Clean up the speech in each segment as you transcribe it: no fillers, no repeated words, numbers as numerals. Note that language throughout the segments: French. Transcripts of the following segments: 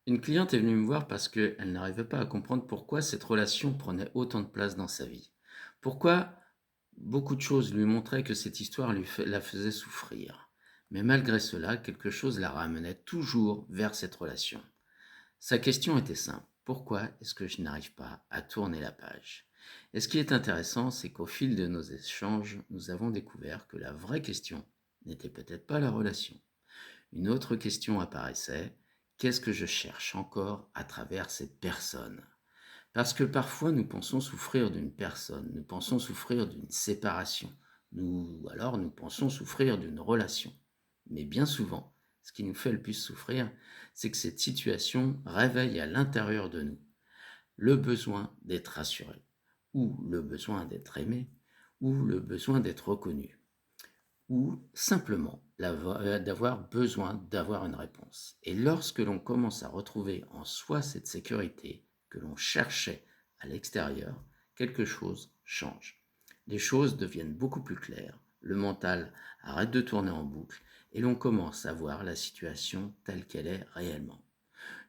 Une cliente est venue me voir parce qu'elle n'arrivait pas à comprendre pourquoi cette relation prenait autant de place dans sa vie. Pourquoi beaucoup de choses lui montraient que cette histoire la faisait souffrir. Mais malgré cela, quelque chose la ramenait toujours vers cette relation. Sa question était simple. Pourquoi est-ce que je n'arrive pas à tourner la page? Et ce qui est intéressant, c'est qu'au fil de nos échanges, nous avons découvert que la vraie question n'était peut-être pas la relation. Une autre question apparaissait, qu'est-ce que je cherche encore à travers cette personne? Parce que parfois nous pensons souffrir d'une personne, nous pensons souffrir d'une séparation, alors nous pensons souffrir d'une relation. Mais bien souvent, ce qui nous fait le plus souffrir, c'est que cette situation réveille à l'intérieur de nous le besoin d'être rassuré, ou le besoin d'être aimé, ou le besoin d'être reconnu ou simplement d'avoir besoin d'avoir une réponse. Et lorsque l'on commence à retrouver en soi cette sécurité que l'on cherchait à l'extérieur, quelque chose change. Les choses deviennent beaucoup plus claires, le mental arrête de tourner en boucle et l'on commence à voir la situation telle qu'elle est réellement.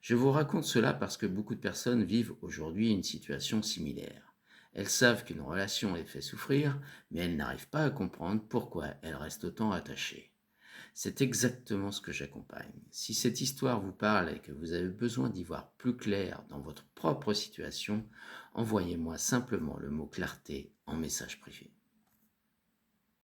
Je vous raconte cela parce que beaucoup de personnes vivent aujourd'hui une situation similaire. Elles savent qu'une relation les fait souffrir, mais elles n'arrivent pas à comprendre pourquoi elles restent autant attachées. C'est exactement ce que j'accompagne. Si cette histoire vous parle et que vous avez besoin d'y voir plus clair dans votre propre situation, envoyez-moi simplement le mot clarté en message privé.